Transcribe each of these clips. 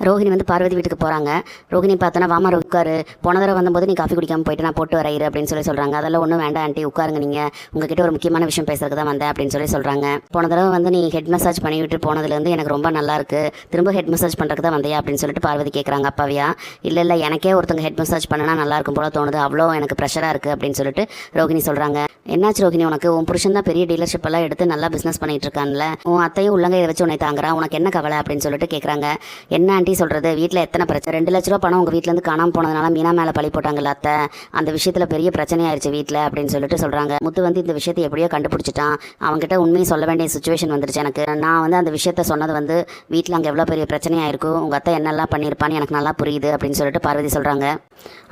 ரோஹிணி வந்து பார்வதி வீட்டுக்கு போகிறாங்க. ரோஹிணி பார்த்தோன்னா வாமா உட்காரு, போன தடவை வந்தபோது நீ காஃபி குடிக்காமல் போயிட்டு நான் போட்டு வரையிரு அப்படின்னு சொல்கிறாங்க. அதெல்லாம் ஒன்றும் வேண்டாம் ஆண்டி, உட்காருங்க, நீங்கள் உங்ககிட்ட ஒரு முக்கியமான விஷயம் பேசுறதுக்கு தான் வந்தேன் அப்படின்னு சொல்கிறாங்க. போன தடவை வந்து நீ ஹெட் மசாஜ் பண்ணி விட்டு போனதுலேருந்து எனக்கு ரொம்ப நல்லா இருக்கு, திரும்ப ஹெட் மசாஜ் பண்ணுறதுக்கு தான் வந்தையா அப்படின்னு சொல்லிட்டு பார்வதி கேட்குறாங்க அப்பாவியா. இல்லை எனக்கே ஒருத்தங்க ஹெட் மசாஜ் பண்ணனா நல்லா இருக்கும் போல தோணுது, அவ்வளோ எனக்கு ப்ரெஷராக இருக்குது அப்படின்னு சொல்லிட்டு ரோஹிணி சொல்கிறாங்க. என்னாச்சு ரோஹிணி, உனக்கு உன் புருஷன் தான் பெரிய டீலர்ஷிப் எல்லாம் எடுத்து நல்லா பிஸ்னஸ் பண்ணிட்டு இருக்கான்ல, உன் அத்தையும் உள்ளங்கையை வச்சு உன்னை தாங்குறா, உனக்கு என்ன கவலை அப்படின்னு சொல்லிட்டு கேட்குறாங்க. என்ன ஆண்டி சொல்கிறது, வீட்டில் எத்தனை பிரச்சனை, 2 லட்ச ரூபா பணம் உங்கள் வீட்டிலேருந்து காணாமல் போனதுனால மீனா மேலே பழி போட்டாங்கல்ல அத்தை, அந்த விஷயத்தில் பெரிய பிரச்சனையாயிருச்சு வீட்டில் அப்படின்னு சொல்லிட்டு சொல்கிறாங்க. முத்து வந்து இந்த விஷயத்தை எப்படியோ கண்டுபிடிச்சிட்டான், அவங்ககிட்ட உண்மையை சொல்ல வேண்டிய சுச்சுவேஷன் வந்துருச்சு எனக்கு. நான் வந்து அந்த விஷயத்த சொன்னது வந்து வீட்டில் அங்கே எவ்வளோ பெரிய பிரச்சனையாயிருக்கும், உங்கள் அத்தை என்னெல்லாம் பண்ணியிருப்பான்னு எனக்கு நல்லா புரியுது அப்படின்னு சொல்லிட்டு பார்வதி சொல்கிறாங்க.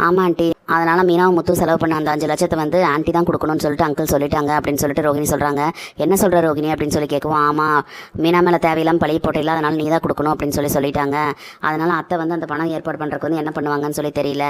ஆமாம் ஆண்டி, அதனால் மீனாவும் முத்து செலவு பண்ண அந்த 5 லட்சத்தை வந்து ஆண்டி தான் கொடுக்கணும்னு சொல்லிட்டு அங்கிள் சொல்லிட்டாங்க அப்படின்னு சொல்லிட்டு ரோஹிணி சொல்கிறாங்க. என்ன சொல்கிற ரோஹிணி அப்படின்னு சொல்லி கேட்கவும், ஆமாம் மீனா மேலே தேவையில்லாமல் பழி போட்டில்ல, அதனால் நீ தான் கொடுக்கணும் அப்படின்னு சொல்லிட்டாங்க. அதனால் அத்தை வந்து அந்த பணம் ஏற்பாடு பண்ணுறதுக்கு வந்து என்ன பண்ணுவாங்கன்னு சொல்லி தெரியல.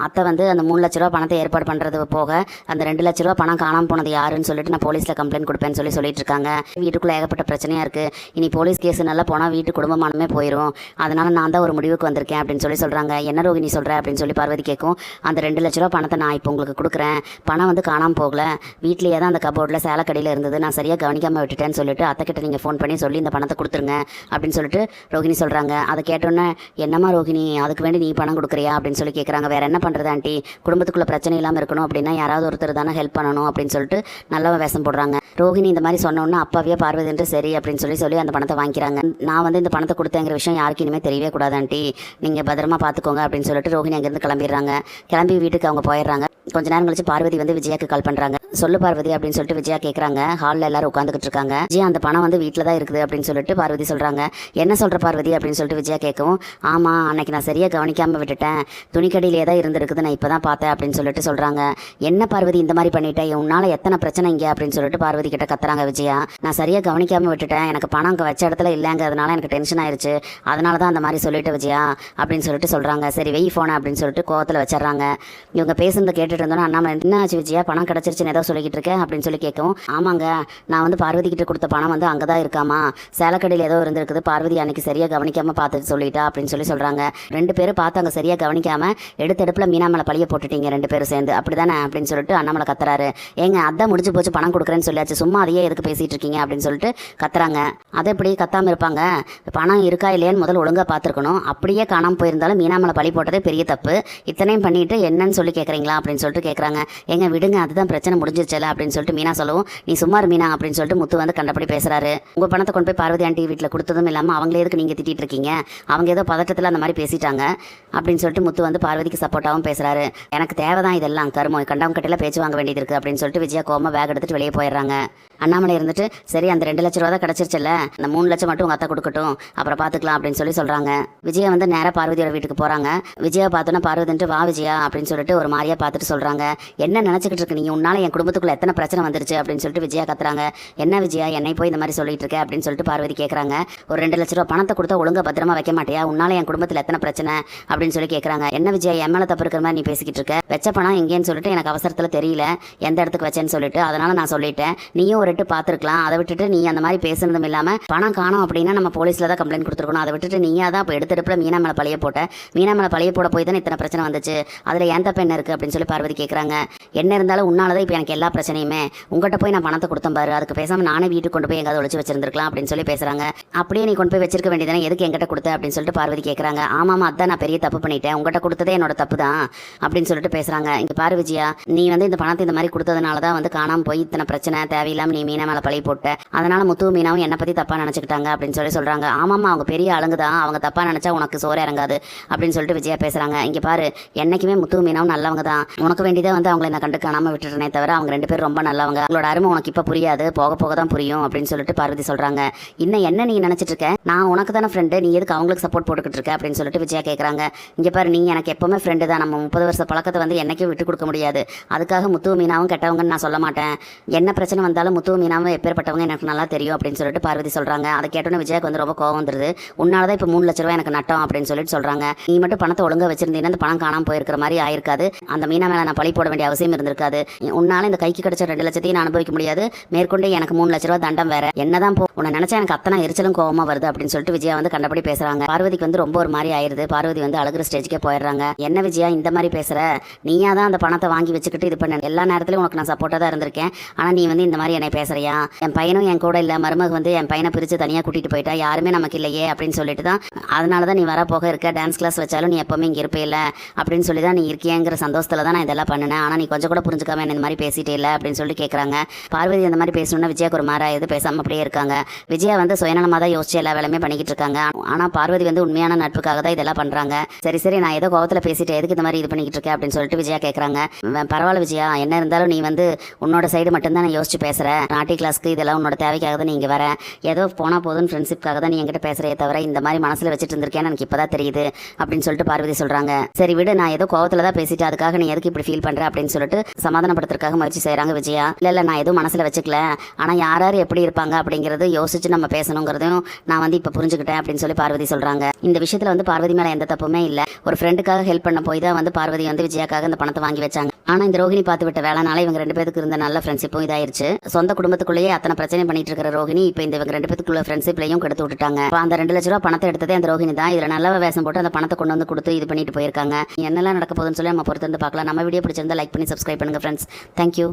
அத்தை வந்து அந்த 3 லட்ச ரூபா பணத்தை ஏற்பாடு பண்ணுறது போக அந்த 2 லட்ச ரூபா பணம் காணாமல் போனது யாருன்னு சொல்லிட்டு நான் போலீஸில் கம்ப்ளைண்ட் கொடுப்பேன்னு சொல்லிட்டு இருக்காங்க. வீட்டுக்குள்ளே ஏகப்பட்ட பிரச்சனையாக இருக்குது, இனி போலீஸ் கேஸ் நல்லா போனால் வீட்டு குடும்பமானமே போயிடும், அதனால் நான் தான் ஒரு முடிவுக்கு வந்திருக்கேன் அப்படின்னு சொல்கிறாங்க. என்ன ரோஹிணி சொல்கிற அப்படின்னு சொல்லி பார்வதி கேட்கும். அந்த 2 லட்ச ரூபா பணத்தை நான் இப்போ உங்களுக்கு கொடுக்குறேன், பணம் வந்து காணாமல் போகல, வீட்லேயே தான் அந்த கபோர்டில் சேலக்கடியில் இருந்தது, நான் சரியாக கவனிக்காமல் விட்டுட்டேன்னு சொல்லிட்டு அத்தைக்கிட்ட நீங்கள் ஃபோன் பண்ணி சொல்லி இந்த பணத்தை கொடுத்துருங்க அப்படின்னு சொல்லிட்டு ரோஹிணி சொல்கிறாங்க. அதை கேட்டோன்னே, என்னம்மா ரோஹிணி அதுக்கு வேண்டி நீ பணம் கொடுக்குறியா அப்படின்னு சொல்லி கேட்குறாங்க. வேறு என்ன பண்ணுறது ஆண்டி, குடும்பத்துக்குள்ளே பிரச்சனை இல்லாமல் இருக்கணும் அப்படின்னா யாராவது ஒருத்தர் தானே ஹெல்ப் பண்ணணும் அப்படின்னு சொல்லிட்டு நல்லவ வேஷம் போடுறாங்க. ரோஹிணி இந்த மாதிரி சொன்னோன்னா அப்பாவியே பார்வதின்ட்டு சரி அப்படின்னு சொல்லி அந்த பணத்தை வாங்கிக்கிறாங்க. நான் வந்து இந்த பணத்தை கொடுத்தேங்கிற விஷயம் யாருக்கு இனிமேல் தெரியவே கூடாது ஆண்டி, நீங்கள் பத்திரமா பார்த்துக்கோங்க அப்படின்னு சொல்லிட்டு ரோஹிணி அங்கேருந்து கிளம்பிடுறாங்க. கிளம்பி வீட்டுக்கு அவங்க போயிடுறாங்க. கொஞ்ச நேரம் கழிச்சு பார்வதி வந்து விஜயாக்கு கால் பண்ணுறாங்க. சொல்லு பார்வதி அப்படின்னு சொல்லிட்டு விஜயா கேட்குறாங்க. ஹாலில் எல்லாரும் உட்காந்துக்கிட்டு இருக்காங்க. விஜயா அந்த பணம் வந்து வீட்டில் தான் இருக்குது அப்படின்னு சொல்லிட்டு பார்வதி சொல்கிறாங்க. என்ன சொல்கிற பார்வதி அப்படின்னு சொல்லிட்டு விஜயா கேட்கவும், ஆமாம் அன்னைக்கு நான் சரியாக கவனிக்காமல் விட்டுட்டேன், துணிக்கடியிலே தான் இருந்திருக்குது, நான் இப்போ தான் பார்த்தேன் அப்படின்னு சொல்லிட்டு சொல்கிறாங்க. என்ன பார்வதி இந்த மாதிரி பண்ணிட்டேன், உன்னால் எத்தனை பிரச்சனை இங்கே அப்படின்னு சொல்லிட்டு பார்வதி கிட்ட கத்துறாங்க விஜயா. நான் சரியாக கவனிக்காமல் விட்டுட்டேன், எனக்கு பணம் அங்கே வச்ச இடத்துல இல்லைங்கிறதுனால எனக்கு டென்ஷன் ஆயிடுச்சு, அதனால தான் அந்த மாதிரி சொல்லிட்டு விஜயா அப்படின்னு சொல்லிட்டு சொல்கிறாங்க. சரி வெய் ஃபோனை அப்படின்னு சொல்லிட்டு கோவத்தில் வச்சிடறாங்க. இவங்க பேசுனதை கேட்டுட்டு இருந்தோன்னா அண்ணாமலை என்ன ஆச்சு விஜயா, பணம் கிடச்சிருச்சுன்னு ஏதோ சொல்லிக்கிட்டு இருக்கேன் அப்படின்னு சொல்லி கேட்கவும், ஆமாங்க நான் வந்து பார்வதி கிட்ட கொடுத்த பணம் வந்து அங்கே தான் இருக்காமா, சேலக்கடையில் ஏதோ இருந்திருக்குது, பார்வதி அன்னைக்கு சரியாக கவனிக்காமல் பார்த்துட்டு சொல்லிட்டா அப்படின்னு சொல்கிறாங்க. 2 பேரும் பார்த்து அங்கே சரியாக கவனிக்காமல் எடுத்தெடுப்பில் மீனா மேலே பழிய போட்டுட்டீங்க 2 பேரும் சேர்ந்து, அப்படி தானே அப்படின்னு சொல்லிட்டு அண்ணாமலை கத்துறாரு. ஏங்க அதான் முடிஞ்சு போச்சு, பணம் கொடுக்குறேன்னு சொல்லியாச்சு, சும்மா அதையே எதுக்கு பேசிகிட்டு இருக்கீங்க அப்படின்னு சொல்லிட்டு கத்துறாங்க. அதை எப்படி கத்தாமல் இருப்பாங்க, பணம் இருக்கா இல்லையான்னு முதல்ல ஒழுங்காக பார்த்துருக்கணும், அப்படியே காணாமல் போயிருந்தாலும் மீனா மேலே பழி போட்டதே பெரிய தப்பு, இத்தனையும் பண்ணிட்டு என்னன்னு சொல்லி கேட்குறீங்களா அப்படின்னு சொல்லிட்டு கேட்குறாங்க. எங்க விடுங்க அதுதான் பிரச்சனை முடிஞ்சிருச்சல அப்படின்னு சொல்லிட்டு மீனா சொல்லவும், நீ சும்மா மீனா அப்படின்னு சொல்லிட்டு முத்து வந்து கண்டபடி பேசுறாரு. உங்க பணத்தை கொண்டு போய் பார்வதி ஆண்டி வீட்டில் கொடுத்ததும் இல்லாமல் அவங்களே எதுக்கு நீங்கள் திட்டிட்டு இருக்கீங்க, அவங்க ஏதோ பதட்டத்தில் அந்த மாதிரி பேசிட்டாங்க அப்படின்னு சொல்லிட்டு முத்து வந்து பார்வதிக்கு சப்போர்ட்டாகவும் பேசுறாரு. எனக்கு தேவைதான் இதெல்லாம், கருமோ கண்டவங்க கட்டையில் பேச்சு வாங்க வேண்டியது இருக்குது அப்படின்னு சொல்லிட்டு விஜயா கோமா பேக் எடுத்துட்டு வெளியே போயிடுறாங்க. அண்ணாமலை இருந்துட்டு சரி அந்த 2 லட்ச ரூபா தான் கிடச்சிருச்சுல்ல, அந்த 3 லட்சம் மட்டும் உங்கள் அத்தை கொடுக்கட்டும், அப்புறம் பார்த்துக்கலாம் அப்படின்னு சொல்கிறாங்க. விஜயா வந்து நேராக பார்வதியோட வீட்டுக்கு போகிறாங்க. விஜயா பார்த்தோன்னா பார்வதின்ட்டு வா விஜயா அப்படின்னு சொல்லிட்டு ஒரு மாதிரியா பார்த்துட்டு சொல்கிறாங்க. என்ன நினச்சிக்கிட்டு இருக்கு நீங்கள், உன்னால் என் குடும்பத்துக்குள்ள எத்தனை பிரச்சனை வந்துருச்சு அப்படின்னு சொல்லிட்டு விஜயா கத்துறாங்க. என்ன விஜயா என்னை போய் இந்த மாதிரி சொல்லிட்டு இருக்க அப்படின்னு சொல்லிட்டு பார்வதி கேட்குறாங்க. ஒரு 2 லட்ச ரூபா பணத்தை கொடுத்தா ஒழுங்கா பத்திரமா வைக்க மாட்டியா, உன்னால் என் குடும்பத்தில் எத்தனை பிரச்சனை அப்படின்னு சொல்லி கேட்குறாங்க. என்ன விஜயா என் மேலே தப்பு இருக்கிற மாதிரி நீ பேசிக்கிட்டு இருக்க, வச்ச பணம் எங்கேன்னு சொல்லிட்டு எனக்கு அவசரத்தில் தெரியல எந்த இடத்துக்கு வச்சேன்னு சொல்லிட்டு, அதனால நான் சொல்லிட்டேன், நீயும் ஒரு எட்டு பார்த்துருக்கலாம், அதை விட்டுட்டு நீ அந்த மாதிரி பேசுனதும் இல்லாமல் பணம் காணும் அப்படின்னா நம்ம போலீஸில் தான் கம்ப்ளைண்ட் கொடுத்துருக்கணும், அதை விட்டுட்டு நீயா தான் இப்போ எடுத்தெடுப்பில் மீனா மேலே பழைய போட்ட, மீனா மேலே பழைய போட போய் தான் இத்தனை பிரச்சனை வந்துச்சு, அதில் ஏன் தப்பு என்ன இருக்குது அப்படின்னு சொல்லி பார்வதி கேட்குறாங்க. என்ன இருந்தாலும் உன்னால தான் இப்போ எனக்கு எல்லா பிரச்சனையுமே, உங்கள்கிட்ட போய் நான் பணத்தை கொடுத்தேன் பாரு, அதுக்கு பேசாமல் நானே வீட்டுக்கு கொண்டு போய் எங்காவது ஒழிச்சு வச்சிருந்துருக்கலாம் அப்படின்னு சொல்லி பேசுகிறாங்க. அப்படியே நீ கொண்டு போய் வச்சிருக்க வேண்டியதானே, எதுக்கு என்கிட்ட கொடுத்த அப்படின்னு சொல்லிட்டு பார்வதி கேட்குறாங்க. ஆமாம் அதான் நான் பெரிய தப்பு பண்ணிட்டேன், உங்கள்கிட்ட கொடுத்ததே என்னோட தப்பு தான் அப்படின்னு சொல்லிட்டு பேசுகிறாங்க. இங்கே பாரு விஜயா, நீ வந்து இந்த பணத்தை இந்த மாதிரி கொடுத்ததுனால தான் வந்து காணாமல் போய் இத்தனை பிரச்சனை தேவையில்லாமல் நீ மீனா மேலே பழைய போட்ட, அதனால முத்து மீனாவும் என்னை பற்றி தப்பாக நினச்சிக்கிட்டாங்க அப்படின்னு சொல்கிறாங்க. ஆமாம்மா அவங்க பெரிய ஆளுங்க தான், அவங்க தப்பாக நினச்சா உனக்கு சோறு இறங்காது அப்படின்னு சொல்லிட்டு விஜயா பேசுகிறாங்க. இங்கே பாரு என்றைக்குமே முத்து மீனாவும் நல்லவங்க தான், உனக்கு வேண்டியதாக வந்து அவங்களை நான் கண்டு காணாமல் விட்டுட்டனே தவிர அவங்க 2 பேரும் ரொம்ப நல்லவங்க, அவங்களோட அருமை உனக்கு இப்போ புரியாது, போக போக தான் புரியும் அப்படின்னு சொல்லிட்டு பார்வதி சொல்கிறாங்க. இன்னும் என்ன நீ நினச்சிட்டு இருக்க, நான் உனக்கு தானே ஃப்ரெண்டு, நீ எதுக்கு அவங்களுக்கு சப்போர்ட் போட்டுக்கிட்டு இருக்க அப்படின்னு சொல்லிட்டு விஜயா கேட்குறாங்க. இங்கே பாரு நீ எனக்கு எப்போவுமே ஃப்ரெண்டு தான், நம்ம 30 வருஷ பழக்கத்தை வந்து என்னைக்கும் விட்டு கொடுக்க முடியாது, அதுக்காக முத்து மீனாவும் கெட்டவங்கன்னு நான் சொல்ல மாட்டேன், என்ன பிரச்சனை வந்தாலும் முத்து மீனாவும் எப்பேற்பட்டவங்க எனக்கு நல்லா தெரியும் அப்படின்னு சொல்லிட்டு பார்வதி சொல்கிறாங்க. அதை கேட்டோன்னே விஜயாக்கு வந்து ரொம்ப கோவம் வந்துருது. உன்னால தான் இப்போ 3 லட்ச ரூபா எனக்கு நட்டம் அப்படின்னு சொல்லிட்டு சொல்கிறாங்க. நீ மட்டும் பணத்தை ஒழுங்காக வச்சிருந்தீங்கன்னா அந்த பணம் காணாமல் போயிருக்கிற மாதிரி ஆயிருக்காது. அந்த மீனா மேலே நான் பழி போட வேண்டிய அவசியம் இருந்திருக்காது. உன்னால இந்த கைக்கு கிடைச்ச 2 லட்சத்தையும் நான் அனுபவிக்க முடியாது. மேற்கொண்டு எனக்கு 3 லட்ச ரூபா தண்டம் வேற. என்னதான் உன்னை நினைச்சா எனக்கு அத்தனை எரிச்சலும் கோவமா வருது அப்படின்னு சொல்லிட்டு விஜயா வந்து கண்டபடி பேசுறாங்க. பார்வதிக்கு வந்து ரொம்ப ஒரு மாதிரி ஆயிருது. பார்வதி வந்து அழுகிற ஸ்டேஜ்க்கே போயிடுறாங்க. என்ன விஜயா இந்த மாதிரி பேசுற? நீயா தான் அந்த பணத்தை வாங்கி வச்சுக்கிட்டு இது பண்ண. எல்லா நேரத்திலும் உனக்கு நான் சப்போர்ட்டா தான் இருந்திருக்கேன். ஆனா நீ வந்து இந்த மாதிரி என்னை பேசுறியா? என் பையனும் என் கூட இல்ல, மருமக வந்து என் பையனை பிரிச்சு தனியா கூட்டிட்டு போயிட்டா, யாருமே நமக்கு இல்லையே அப்படின்னு சொல்லிட்டு தான், அதனாலதான் நீ வர போக இருக்க. டான்ஸ் கிளாஸ் வச்சாலும் நீ எப்பவுமே இங்க இருப்பே இல்ல அப்படின்னு சொல்லி தான் நீ இருக்கியங்கிற சந்தோஷத்துல தான் நான் இதெல்லாம் பண்ணினேன். ஆனா நீ கொஞ்சம் கூட புரிஞ்சுக்காம என்ன இந்த மாதிரி பேசிட்டே இல்லை அப்படின்னு சொல்லிட்டு கேட்குறாங்க. பார்வதி அந்த மாதிரி பேசணும்னா விஜயாக்கு ஒரு மாறா எது பேசாம அப்படியே இருக்காங்க. விஜயா வந்து சுயநலமாக தான் யோசிச்சு எல்லா வேலையுமே பண்ணிக்கிட்டு இருக்காங்க. ஆனா பார்வதி வந்து உண்மையான நட்புக்காக தான் இதெல்லாம் பண்றாங்க. சரி சரி, நான் ஏதோ கோவத்தில் பேசிட்டு எதுக்கு இந்த மாதிரி இது பண்ணிக்கிட்டு இருக்கேன் அப்படின்னு சொல்லிட்டு விஜயா கேட்குறாங்க. பரவாயில்ல விஜயா, என்ன இருந்தாலும் நீ வந்து உன்னோட சைடு மட்டும்தான் நான் யோசிச்சு பேசுற. நாட்டி கிளாஸ்க்கு இதெல்லாம் உன்னோட தேவைக்காக தான் நீங்க வர. ஏதோ போனா போதும் ஃப்ரெண்ட்ஷிப்காக தான் நீ என்கிட்ட பேசுறே தவிர இந்த மாதிரி மனசுல வச்சுட்டு இருந்திருக்கேன்னு எனக்கு இப்பதான் தெரியுது அப்படின்னு சொல்லிட்டு பார்வதி சொல்றாங்க. சரி விடு, நான் ஏதோ கோவத்துல தான் பேசிட்டு அதுக்காக நீ எதுக்கு இப்படி ஃபீல் பண்ற அப்படின்னு சொல்லிட்டு சமாதானப்படுத்துறதுக்காக முயற்சி செய்யறாங்க விஜயா. இல்ல நான் எதுவும் மனசுல வச்சுக்கல. ஆனா யார் யார் எப்படி இருப்பாங்க அப்படிங்கறது யோசிச்சு நம்ம பேசணுங்கிறதையும் நான் வந்து இப்ப புரிஞ்சுக்கிட்டேன் அப்படின்னு சொல்லி பார்வதி சொல்றாங்க. இந்த விஷயத்துல வந்து பார்வதி மேல எந்த தப்புமே இல்ல. ஒரு ஃப்ரெண்டுக்காக ஹெல்ப் பண்ண போய் தான் வந்து பார்வதி வந்து விஜயாக்காக இந்த பணத்தை வாங்கி வச்சாங்க. ஆனா இந்த ரோஹிணி பார்த்து விட்ட வேலைனால இவங்க 2 பேருக்கு இருந்த நல்ல ஃப்ரெண்ட்ஷிப்பும் இதாயிருச்சு. சொந்த குடும்பத்துக்குள்ளேயே அத்தனை பிரச்சனை பண்ணிட்டு இருக்கிற ரோஹிணி இப்ப இந்த இவங்க 2 பேருக்குள்ள ஃப்ரெண்ட்ஷிப்லையும் கெடுத்து விட்டுட்டாங்க. அந்த 2 லட்ச ரூபா பணத்தை எடுத்ததே அந்த ரோஹிணி தான். இதுல நல்ல வேஷம் போட்டு அந்த பணத்தை கொண்டு வந்து கொடுத்து இது பண்ணிட்டு போயிருக்காங்க. என்னெல்லாம் நடக்க போகுதுன்னு சொல்லி நம்ம பொறுத்து வந்து பார்க்கலாம். நம்ம வீடியோ பிடிச்சிருந்தா லைக் பண்ணி சப்ஸ்கிரைப் பண்ணுங்க ஃப்ரெண்ட்ஸ். தேங்க்யூ.